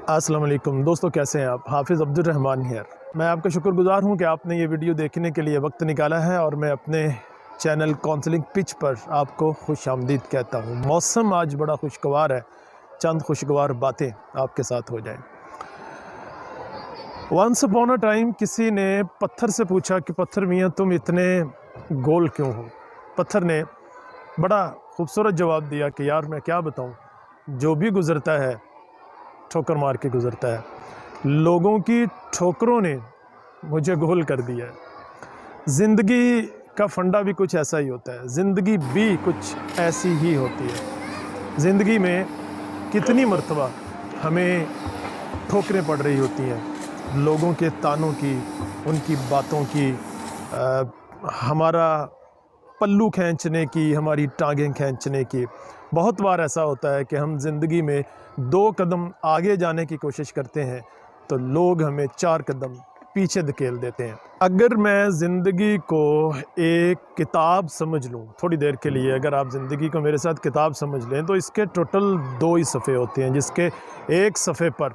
अस्सलाम वालेकुम दोस्तों, कैसे हैं आप। हाफिज़ अब्दुल रहमान हियर। मैं आपका शुक्रगुज़ार हूं कि आपने ये वीडियो देखने के लिए वक्त निकाला है और मैं अपने चैनल काउंसलिंग पिच पर आपको खुशामदीद कहता हूं। मौसम आज बड़ा खुशगवार है, चंद खुशगवार बातें आपके साथ हो जाएं। वंस अपॉन अ टाइम किसी ने पत्थर से पूछा कि पत्थर मियाँ तुम इतने गोल क्यों हो। पत्थर ने बड़ा खूबसूरत जवाब दिया कि यार मैं क्या बताऊँ, जो भी गुज़रता है ठोकर मार के गुज़रता है। लोगों की ठोकरों ने मुझे गोल कर दिया है। ज़िंदगी का फंडा भी कुछ ऐसा ही होता है, ज़िंदगी भी कुछ ऐसी ही होती है। ज़िंदगी में कितनी मर्तबा हमें ठोकरें पड़ रही होती हैं, लोगों के तानों की, उनकी बातों की, हमारा पल्लू खींचने की, हमारी टांगें खींचने की। बहुत बार ऐसा होता है कि हम ज़िंदगी में 2 कदम आगे जाने की कोशिश करते हैं तो लोग हमें 4 कदम पीछे धकेल देते हैं। अगर मैं ज़िंदगी को एक किताब समझ लूँ थोड़ी देर के लिए, अगर आप ज़िंदगी को मेरे साथ किताब समझ लें तो इसके टोटल 2 ही सफ़े होते हैं, जिसके एक सफ़े पर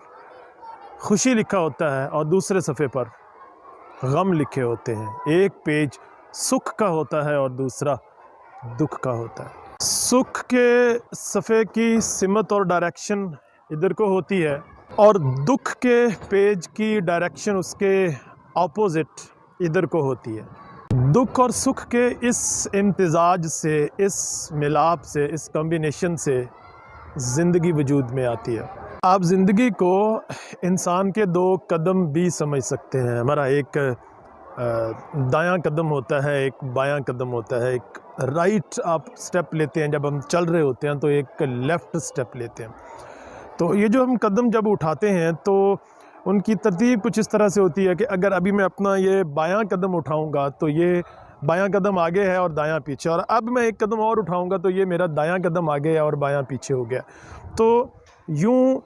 खुशी लिखा होता है और दूसरे सफ़े पर गम लिखे होते हैं। एक पेज सुख का होता है और दूसरा दुख का होता है। सुख के सफ़े की सिमत और डायरेक्शन इधर को होती है और दुख के पेज की डायरेक्शन उसके ऑपोजिट इधर को होती है। दुख और सुख के इस इम्तिजाज से, इस मिलाप से, इस कॉम्बिनेशन से ज़िंदगी वजूद में आती है। आप ज़िंदगी को इंसान के 2 कदम भी समझ सकते हैं। हमारा एक दायां कदम होता है, एक बायां कदम होता है। एक राइट आप स्टेप लेते हैं जब हम चल रहे होते हैं, तो एक लेफ़्ट स्टेप लेते हैं। तो ये जो हम कदम जब उठाते हैं तो उनकी तरतीब कुछ इस तरह से होती है कि अगर अभी मैं अपना ये बायां कदम उठाऊंगा तो ये बायां कदम आगे है और दायां पीछे, और अब मैं एक कदम और उठाऊंगा तो ये मेरा दायां कदम आगे है और बायां पीछे हो गया। तो यूँ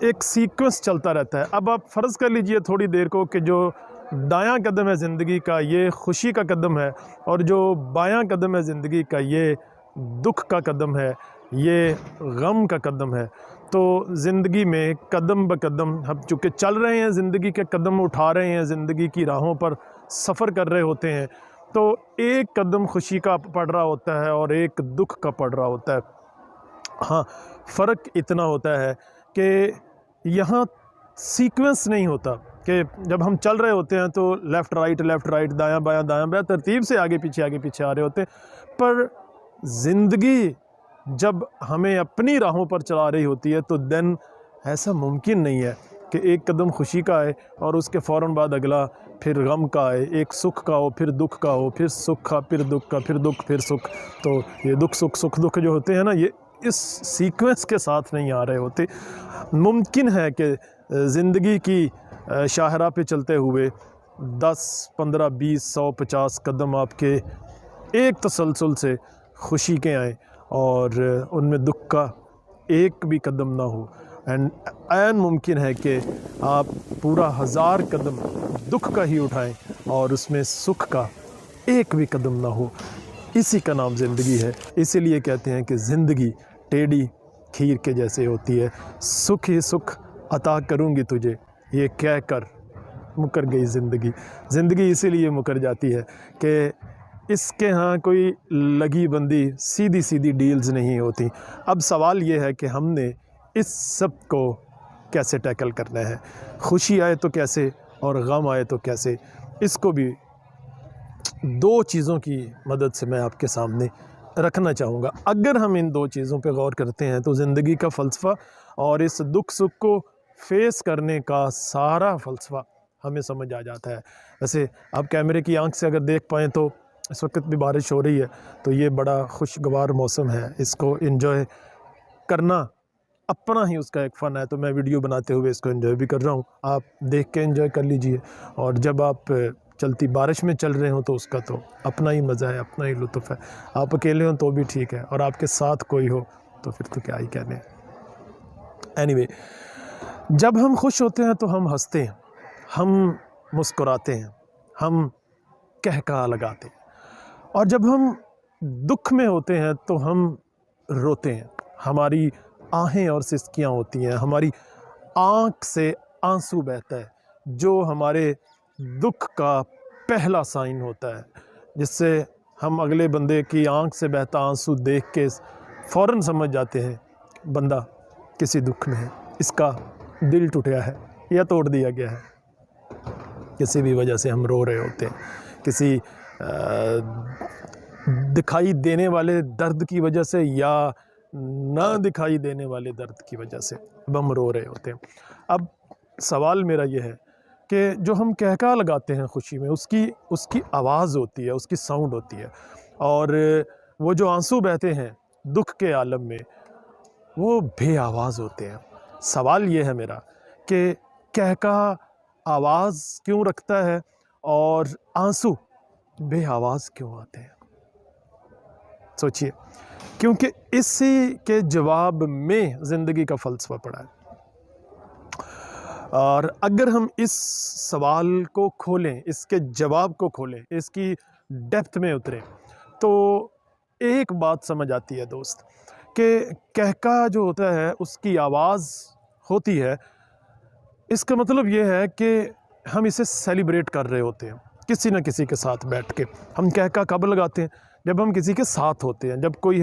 एक सीक्वेंस चलता रहता है। अब आप फ़र्ज़ कर लीजिए थोड़ी देर को कि जो दायां कदम है ज़िंदगी का ये खुशी का कदम है और जो बायां कदम है ज़िंदगी का ये दुख का कदम है, ये गम का कदम है। तो ज़िंदगी में कदम ब कदम हम चूँकि चल रहे हैं, ज़िंदगी के कदम उठा रहे हैं, ज़िंदगी की राहों पर सफ़र कर रहे होते हैं, तो एक कदम खुशी का पड़ रहा होता है और एक दुख का पड़ रहा होता है। हाँ, फ़र्क इतना होता है कि यहाँ सीक्वेंस नहीं होता कि जब हम चल रहे होते हैं तो लेफ़्ट राइट, दायां बायां तरतीब से आगे पीछे आ रहे होते हैं। पर ज़िंदगी जब हमें अपनी राहों पर चला रही होती है तो देन ऐसा मुमकिन नहीं है कि एक कदम खुशी का आए और उसके फ़ौरन बाद अगला फिर गम का आए, एक सुख का हो, फिर दुख का हो, फिर सुख का, फिर दुख का, फिर दुख, फिर सुख। तो ये दुख सुख दुख जो होते हैं ना, ये इस सीक्वेंस के साथ नहीं आ रहे होते। मुमकिन है कि ज़िंदगी की शाहराह पे चलते हुए 10, 15, 20, 100, 50 कदम आपके एक तसलसल से खुशी के आएँ और उनमें दुख का एक भी कदम ना हो। एंड ऐन मुमकिन है कि आप पूरा 1000 कदम दुख का ही उठाएं और उसमें सुख का एक भी कदम ना हो। इसी का नाम ज़िंदगी है। इसीलिए कहते हैं कि ज़िंदगी टेढ़ी खीर के जैसे होती है। सुख ही सुख अता करूँगी तुझे, ये कह कर मुकर गई ज़िंदगी। ज़िंदगी इसीलिए मुकर जाती है कि इसके यहाँ कोई लगी बंदी सीधी सीधी डील्स नहीं होती। अब सवाल ये है कि हमने इस सब को कैसे टैकल करना है। खुशी आए तो कैसे और गम आए तो कैसे, इसको भी 2 चीज़ों की मदद से मैं आपके सामने रखना चाहूँगा। अगर हम इन 2 चीज़ों पे गौर करते हैं तो ज़िंदगी का फ़लसफ़ा और इस दुख सुख को फेस करने का सारा फ़लसफ़ा हमें समझ आ जाता है। वैसे आप कैमरे की आंख से अगर देख पाएँ तो इस वक्त भी बारिश हो रही है, तो ये बड़ा खुशगवार मौसम है। इसको एंजॉय करना अपना ही उसका एक फ़न है, तो मैं वीडियो बनाते हुए इसको एंजॉय भी कर रहा हूँ। आप देख के एंजॉय कर लीजिए, और जब आप चलती बारिश में चल रहे हो तो उसका तो अपना ही मज़ा है, अपना ही लुत्फ़ है। आप अकेले हो तो भी ठीक है, और आपके साथ कोई हो तो फिर तो क्या ही कहने। एनीवे, जब हम खुश होते हैं तो हम हंसते हैं, हम मुस्कुराते हैं, हम कहकहा लगाते हैं, और जब हम दुख में होते हैं तो हम रोते हैं। हमारी आहें और सिसकियाँ होती हैं, हमारी आँख से आंसू बहता है, जो हमारे दुख का पहला साइन होता है, जिससे हम अगले बंदे की आँख से बहता आंसू देख के फ़ौरन समझ जाते हैं बंदा किसी दुख में है, इसका दिल टूटा है या तोड़ दिया गया है। किसी भी वजह से हम रो रहे होते हैं, किसी दिखाई देने वाले दर्द की वजह से या ना दिखाई देने वाले दर्द की वजह से अब हम रो रहे होते हैं। अब सवाल मेरा ये है कि जो हम कहका लगाते हैं खुशी में, उसकी आवाज़ होती है, उसकी साउंड होती है, और वो जो आंसू बहते हैं दुख के आलम में, वो बेआवाज़ होते हैं। सवाल ये है मेरा कि कहका आवाज़ क्यों रखता है और आंसू बेआवाज़ क्यों आते हैं? सोचिए, क्योंकि इसी के जवाब में ज़िंदगी का फ़लसफ़ा पड़ा है। और अगर हम इस सवाल को खोलें, इसके जवाब को खोलें, इसकी डेप्थ में उतरें, तो एक बात समझ आती है दोस्त, कि कहका जो होता है उसकी आवाज़ होती है, इसका मतलब ये है कि हम इसे सेलिब्रेट कर रहे होते हैं किसी न किसी के साथ बैठ के। हम कहका कब लगाते हैं? जब हम किसी के साथ होते हैं, जब कोई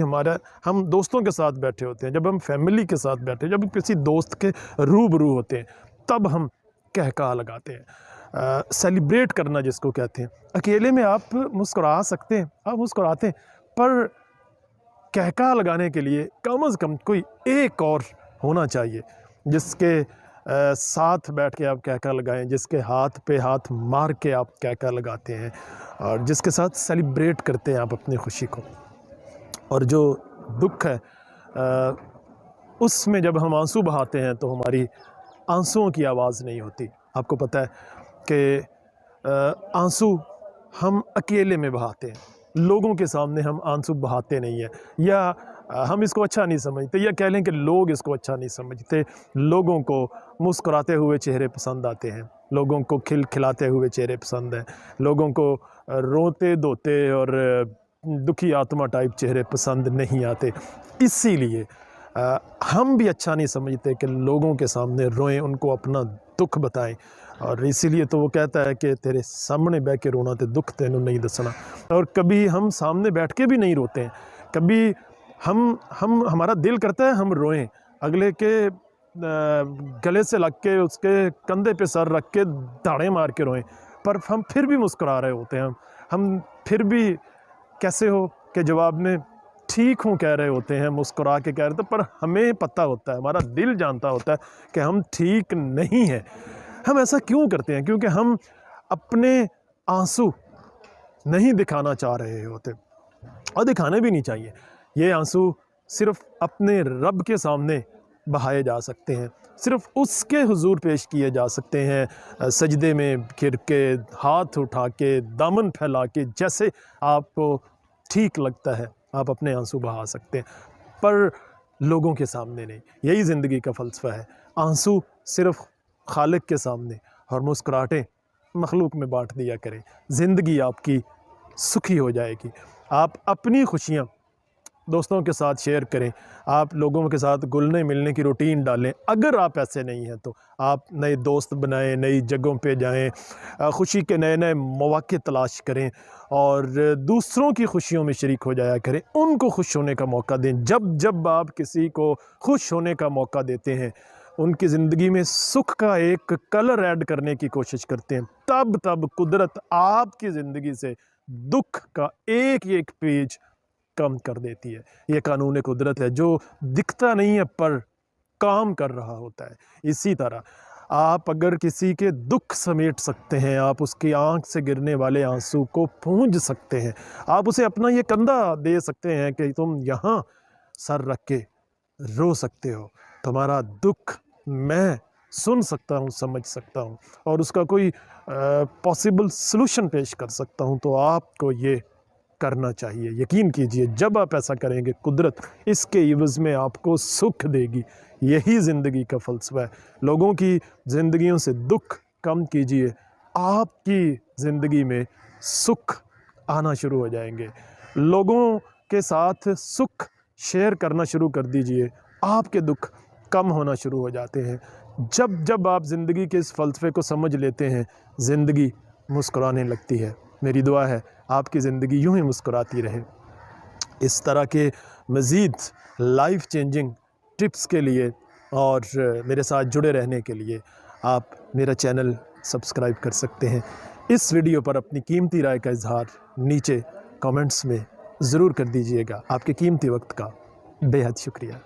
हम दोस्तों के साथ बैठे होते हैं, जब हम फैमिली के साथ बैठे, जब किसी दोस्त के रूबरू होते हैं, तब हम कहका लगाते हैं। सेलिब्रेट करना जिसको कहते हैं। अकेले में आप मुस्कुरा सकते हैं, आप मुस्कुराते हैं, पर कहका लगाने के लिए कम से कम कोई एक और होना चाहिए जिसके साथ बैठ के आप कहका लगाएं, जिसके हाथ पे हाथ मार के आप कहका लगाते हैं, और जिसके साथ सेलिब्रेट करते हैं आप अपनी खुशी को। और जो दुख है उसमें जब हम आंसू बहाते हैं तो हमारी आंसुओं की आवाज़ नहीं होती। आपको पता है कि आंसू हम अकेले में बहाते हैं, लोगों के सामने हम आंसू बहाते नहीं हैं, या हम इसको अच्छा नहीं समझते, या कह लें कि लोग इसको अच्छा नहीं समझते। लोगों को मुस्कुराते हुए चेहरे पसंद आते हैं, लोगों को खिलखिलाते हुए चेहरे पसंद हैं, लोगों को रोते धोते और दुखी आत्मा टाइप चेहरे पसंद नहीं आते। इसीलिए हम भी अच्छा नहीं समझते कि लोगों के सामने रोएं, उनको अपना दुख बताएं, और इसीलिए तो वो कहता है कि तेरे सामने बैठ के रोना ते दुख तेनों नहीं दसना। और कभी हम सामने बैठ के भी नहीं रोते हैं, कभी हमारा दिल करता है हम रोएं, अगले के गले से लग के उसके कंधे पे सर रख के दाड़े मार के रोएं, पर हम फिर भी मुस्कुरा रहे होते हैं। हम फिर भी कैसे हो के जवाब में ठीक हूँ कह रहे होते हैं, मुस्कुरा के कह रहे होते हैं, पर हमें पता होता है, हमारा दिल जानता होता है कि हम ठीक नहीं हैं। हम ऐसा क्यों करते हैं? क्योंकि हम अपने आंसू नहीं दिखाना चाह रहे होते, और दिखाने भी नहीं चाहिए। ये आंसू सिर्फ़ अपने रब के सामने बहाए जा सकते हैं, सिर्फ़ उसके हुजूर पेश किए जा सकते हैं, सजदे में गिर के, हाथ उठा के, दामन फैला के, जैसे आपको ठीक लगता है आप अपने आंसू बहा सकते हैं, पर लोगों के सामने नहीं। यही ज़िंदगी का फ़लसफ़ा है। आंसू सिर्फ़ खालिक के सामने और मुस्कुराहटें मखलूक में बांट दिया करें, ज़िंदगी आपकी सुखी हो जाएगी। आप अपनी खुशियाँ दोस्तों के साथ शेयर करें, आप लोगों के साथ घुलने मिलने की रूटीन डालें। अगर आप ऐसे नहीं हैं तो आप नए दोस्त बनाएं, नई जगहों पे जाएं, खुशी के नए नए मौक़े तलाश करें, और दूसरों की खुशियों में शरीक हो जाया करें, उनको खुश होने का मौका दें। जब जब आप किसी को खुश होने का मौका देते हैं, उनकी ज़िंदगी में सुख का एक कलर ऐड करने की कोशिश करते हैं, तब तब कुदरत आपकी ज़िंदगी से दुख का एक एक पेज कम कर देती है। ये कानून कुदरत है जो दिखता नहीं है पर काम कर रहा होता है। इसी तरह आप अगर किसी के दुख समेट सकते हैं, आप उसकी आंख से गिरने वाले आंसू को पूंझ सकते हैं, आप उसे अपना ये कंधा दे सकते हैं कि तुम यहाँ सर रख के रो सकते हो, तुम्हारा दुख मैं सुन सकता हूँ, समझ सकता हूँ, और उसका कोई पॉसिबल सलूशन पेश कर सकता हूँ, तो आपको ये करना चाहिए। यकीन कीजिए, जब आप ऐसा करेंगे कुदरत इसके इवज़ में आपको सुख देगी। यही ज़िंदगी का फ़लसफ़ा है। लोगों की ज़िंदगियों से दुख कम कीजिए, आपकी ज़िंदगी में सुख आना शुरू हो जाएंगे। लोगों के साथ सुख शेयर करना शुरू कर दीजिए, आपके दुख कम होना शुरू हो जाते हैं। जब जब आप ज़िंदगी के इस फ़लसफ़े को समझ लेते हैं, ज़िंदगी मुस्कुराने लगती है। मेरी दुआ है आपकी ज़िंदगी यूं ही मुस्कुराती रहे। इस तरह के मज़ीद लाइफ चेंजिंग टिप्स के लिए और मेरे साथ जुड़े रहने के लिए आप मेरा चैनल सब्सक्राइब कर सकते हैं। इस वीडियो पर अपनी कीमती राय का इजहार नीचे कमेंट्स में ज़रूर कर दीजिएगा। आपके कीमती वक्त का बेहद शुक्रिया।